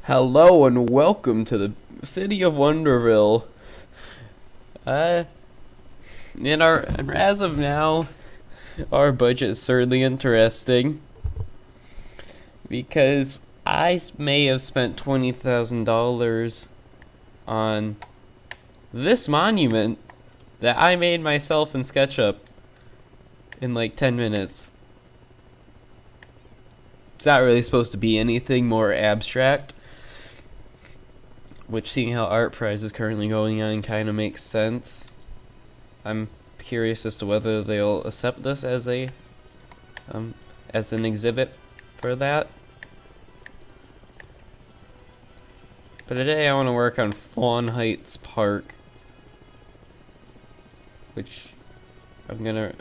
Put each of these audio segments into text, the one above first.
Hello and welcome to the city of Wonderville. As of now, our budget is certainly interesting because I may have spent $20,000 on this monument that I made myself in SketchUp in like 10 minutes. It's not really supposed to be anything more abstract, which, seeing how art price is currently going on, kind of makes sense. I'm curious as to whether they'll accept this as an exhibit for that. But today I want to work on Fawn Heights Park, which I'm gonna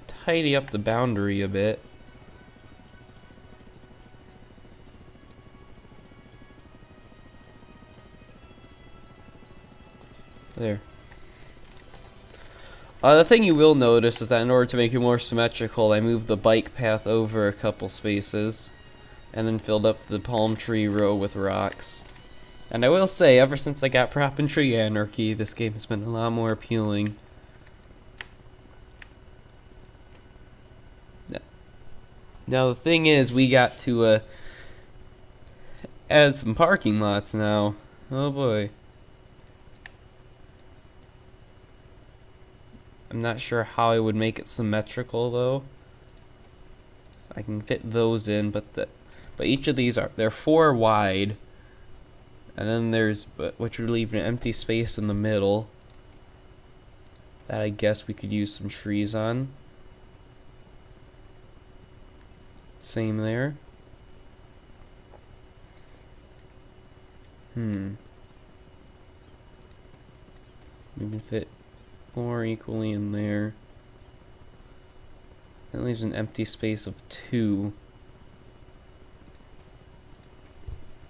tidy up the boundary a bit. There. The thing you will notice is that in order to make it more symmetrical, I moved the bike path over a couple spaces and then filled up the palm tree row with rocks. And I will say, ever since I got Prop and Tree Anarchy, this game has been a lot more appealing. Now the thing is, we got to add some parking lots now. Oh boy. I'm not sure how I would make it symmetrical though. So I can fit those in, but each of these they're 4 wide, and then there's which would leave an empty space in the middle that I guess we could use some trees on. Same there. We can fit 4 equally in there. That leaves an empty space of 2.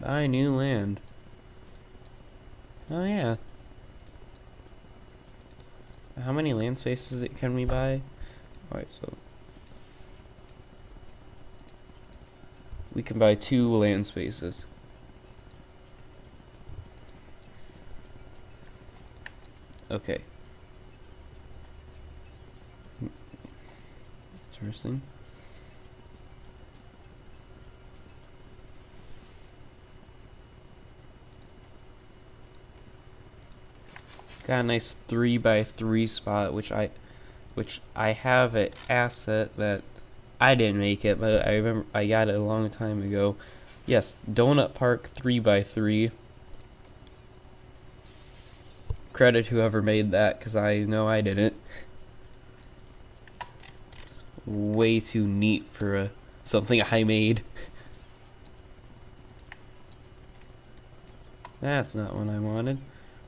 Buy new land. Oh yeah. How many land spaces can we buy? Alright, so we can buy 2 land spaces. Okay. Interesting. Got a nice 3x3 spot, which I have an asset that I didn't make it, but I remember I got it a long time ago. Yes, Donut Park 3x3. Credit whoever made that, because I know I didn't. It's way too neat for something I made. That's not what I wanted.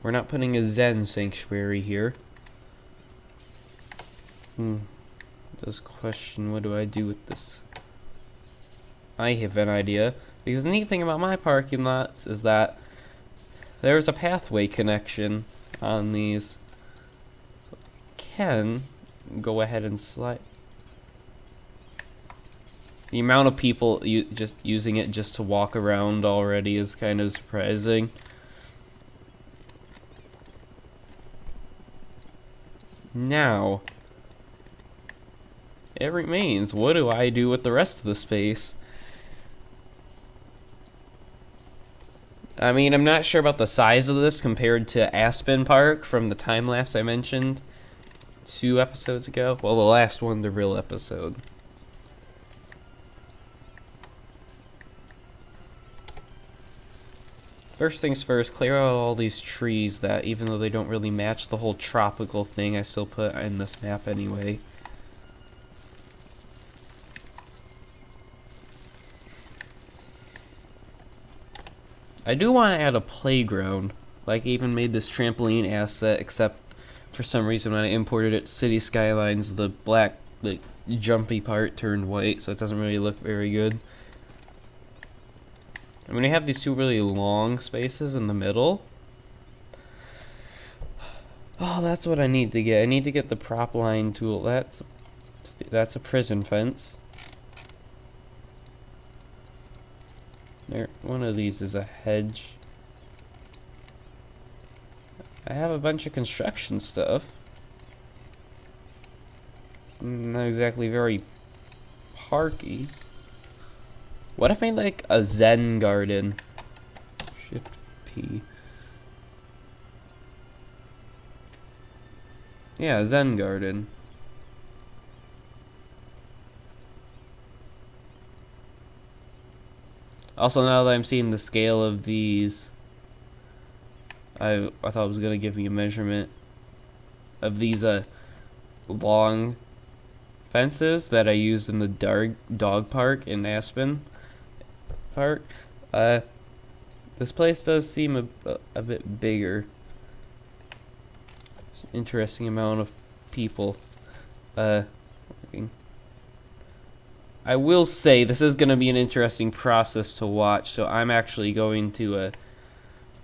We're not putting a Zen sanctuary here. Does question, what do I do with this? I have an idea. Because the neat thing about my parking lots is that there's a pathway connection on these. So I can go ahead and slide. The amount of people just using it just to walk around already is kind of surprising. Now, it remains, what do I do with the rest of the space? I mean, I'm not sure about the size of this compared to Aspen Park from the time lapse I mentioned 2 episodes ago. Well, the last Wonderville episode. First things first, clear out all these trees that, even though they don't really match the whole tropical thing, I still put in this map anyway. I do want to add a playground. Like, I even made this trampoline asset, except for some reason when I imported it to City Skylines, the jumpy part turned white, so it doesn't really look very good. I'm going to have these 2 really long spaces in the middle. Oh, that's what I need to get. I need to get the prop line tool. That's a prison fence. One of these is a hedge. I have a bunch of construction stuff. It's not exactly very parky. What if I made like a Zen garden? Shift P. Yeah, Zen garden. Also, now that I'm seeing the scale of these, I thought it was gonna give me a measurement of these long fences that I used in the dog park in Aspen Park. This place does seem a bit bigger. It's an interesting amount of people. Looking. I will say this is going to be an interesting process to watch, so I'm actually going to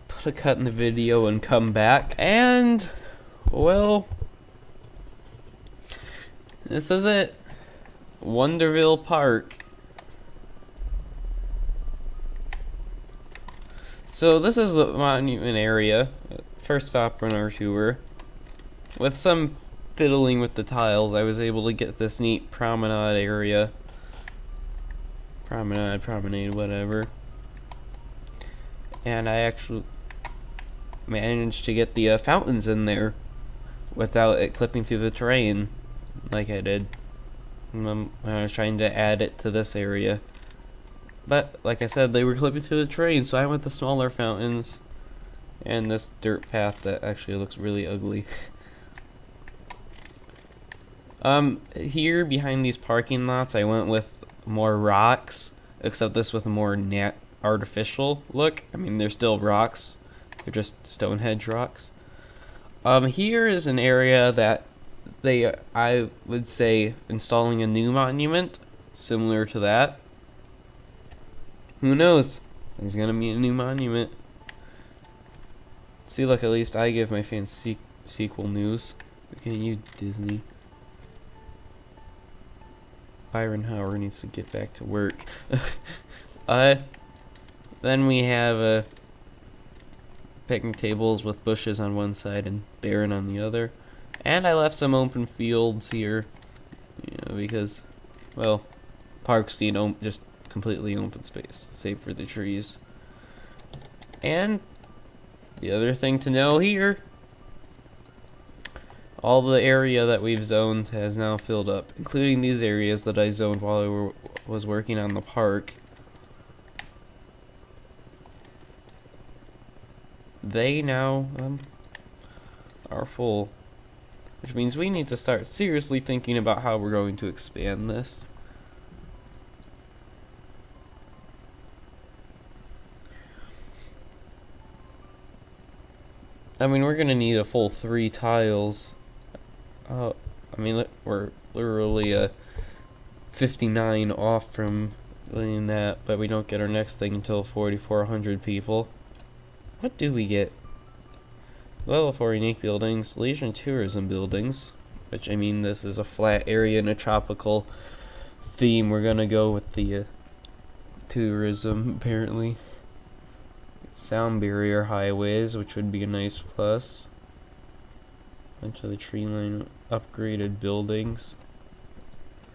put a cut in the video and come back. And, well, this is it. Wonderville Park. So this is the monument area. First stop on our tour. With some fiddling with the tiles, I was able to get this neat promenade area. Promenade, whatever. And I actually managed to get the fountains in there without it clipping through the terrain like I did when I was trying to add it to this area. But, like I said, they were clipping through the terrain, so I went the smaller fountains and this dirt path that actually looks really ugly. Here behind these parking lots, I went with more rocks, except this with a more artificial look. I mean, they're still rocks. They're just Stonehenge rocks. Here is an area that I would say, installing a new monument similar to that. Who knows? There's gonna be a new monument. See, look, at least I give my fans sequel news. Look at you, Disney. Byron Howard needs to get back to work. Then we have picnic tables with bushes on one side and barren on the other. And I left some open fields here, you know, because, well, parks need just completely open space, save for the trees. And the other thing to know here, all the area that we've zoned has now filled up, including these areas that I zoned while I was working on the park. They now are full, which means we need to start seriously thinking about how we're going to expand this. I mean, we're gonna need a full 3 tiles. I mean, we're literally 59 off from doing that, but we don't get our next thing until 4,400 people. What do we get? Level 4 unique buildings, leisure and tourism buildings, which, I mean, this is a flat area in a tropical theme. We're gonna go with the tourism, apparently. Sound barrier highways, which would be a nice plus. Bunch of the tree line upgraded buildings.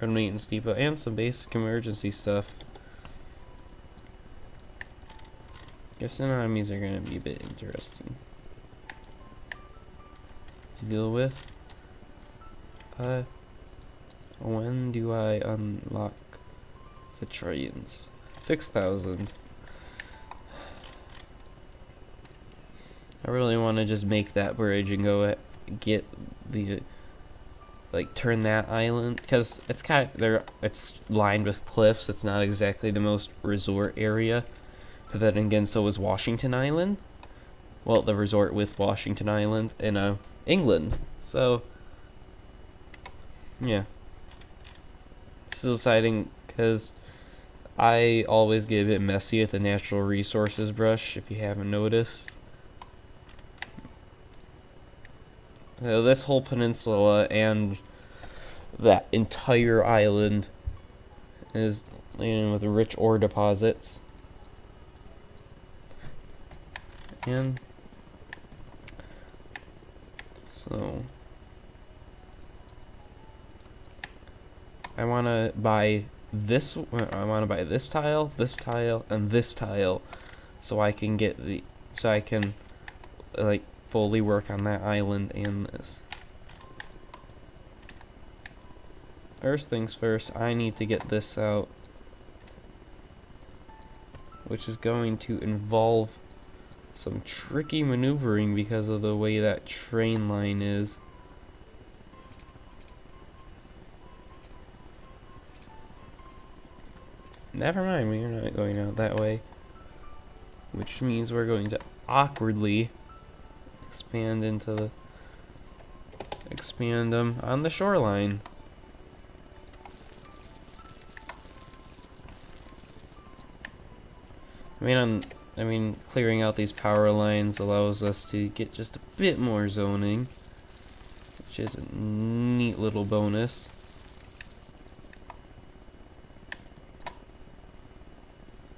Road maintenance depot, and some basic emergency stuff. Guess enemies are gonna be a bit interesting to deal with. When do I unlock the trains? 6,000. I really want to just make that bridge and go get the turn that island, because it's kind of there. It's lined with cliffs. It's not exactly the most resort area, but then again, so is Washington Island. Well, the resort with Washington Island in England. So yeah, still deciding, because I always get a bit messy with the natural resources brush, if you haven't noticed. This whole peninsula and that entire island is laden with rich ore deposits. can. So I want to buy this. I want to buy this tile, and this tile, so I can get the. So I can like fully work on that island and this. First things first, I need to get this out, which is going to involve some tricky maneuvering because of the way that train line is. Never mind, we're not going out that way. Which means we're going to awkwardly expand them on the shoreline. I mean, clearing out these power lines allows us to get just a bit more zoning, which is a neat little bonus.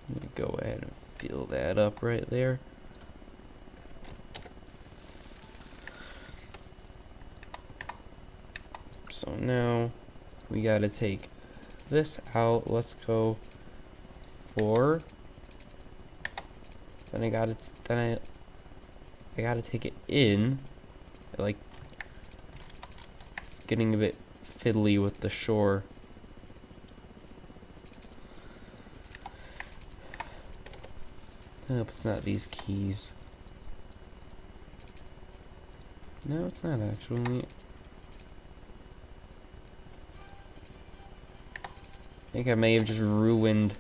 Let me go ahead and fill that up right there. So now we gotta take this out. Let's go 4. Then I gotta take it in. Like, it's getting a bit fiddly with the shore. I hope it's not these keys. No, it's not actually. I think I may have just ruined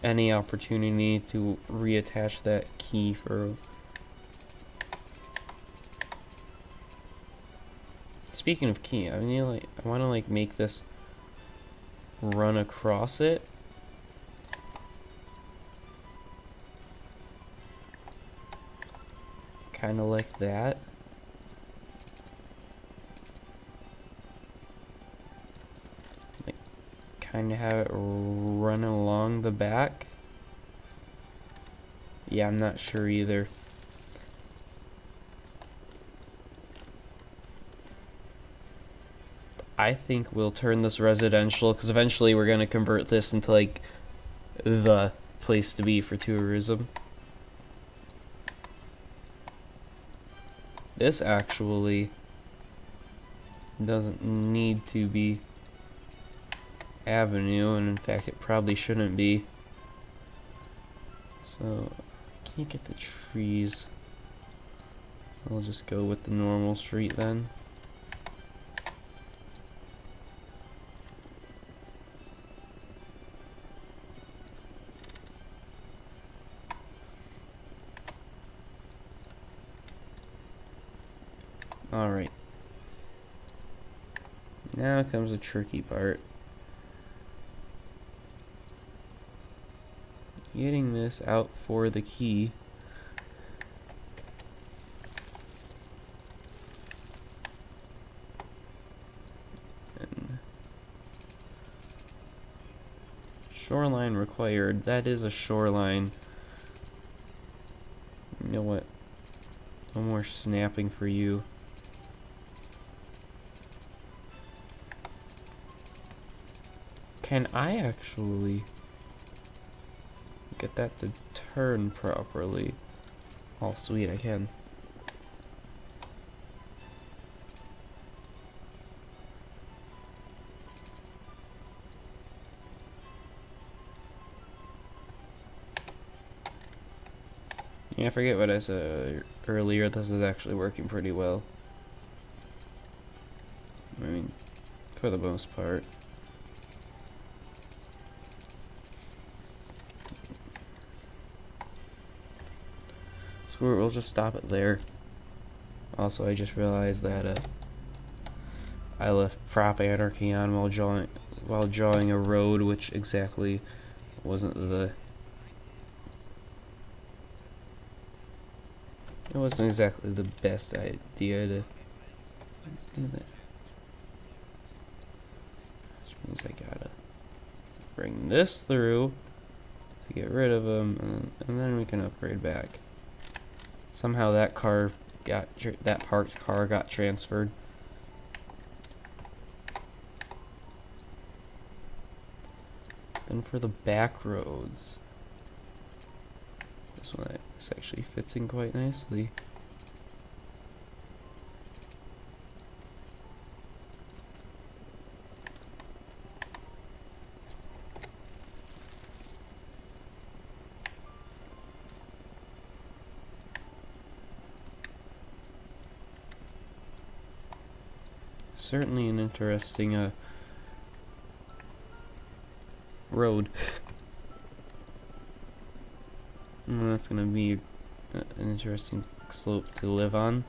any opportunity to reattach that key for. Speaking of key, I mean, like, I want to like make this run across it. Kind of like that. Like, kind of have it run along the back. Yeah, I'm not sure either. I think we'll turn this residential, because eventually we're going to convert this into like the place to be for tourism. This actually doesn't need to be avenue, and in fact it probably shouldn't be. So I can't get the trees. I'll just go with the normal street then. Alright. Now comes the tricky part. Getting this out for the key. And shoreline required. That is a shoreline. You know what? No more snapping for you. Can I actually get that to turn properly? Oh, sweet, I can. Yeah, I forget what I said earlier. This is actually working pretty well. I mean, for the most part. We'll just stop it there. Also, I just realized that I left prop anarchy on while drawing a road, which exactly wasn't the. It wasn't exactly the best idea to do that. Which means I gotta bring this through to get rid of them, and then we can upgrade back. Somehow that car that parked car got transferred. Then for the back roads, this actually fits in quite nicely. Certainly an interesting road. And that's gonna be an interesting slope to live on.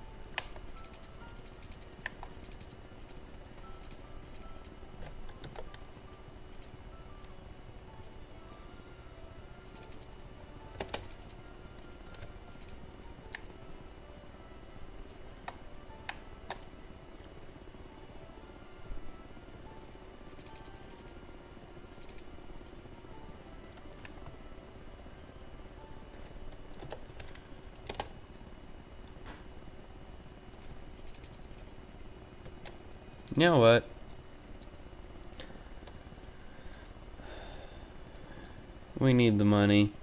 You know what? We need the money.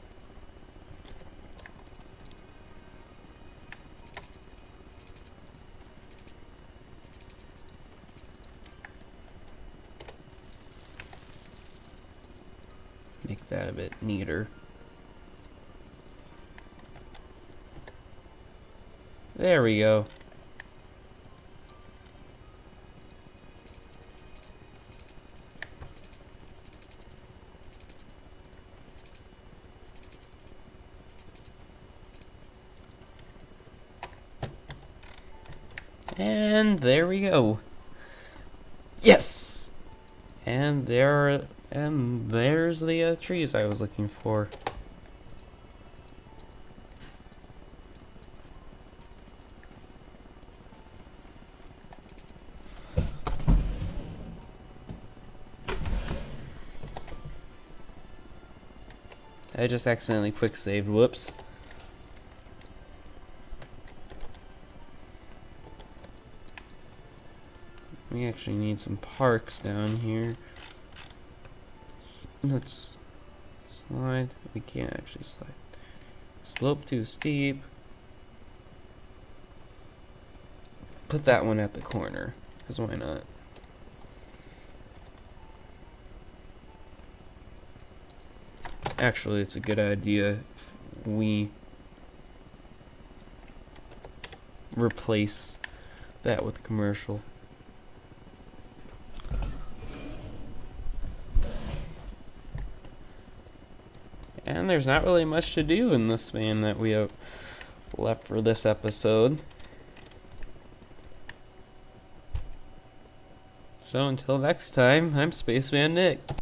Make that a bit neater. There we go. And there we go. Yes! And there's the trees I was looking for. I just accidentally quick saved. Whoops. We actually need some parks down here. Let's slide. We can't actually slide. Slope too steep. Put that one at the corner, because why not? Actually, it's a good idea if we replace that with commercial. And there's not really much to do in this span that we have left for this episode. So until next time, I'm SpacemanNik.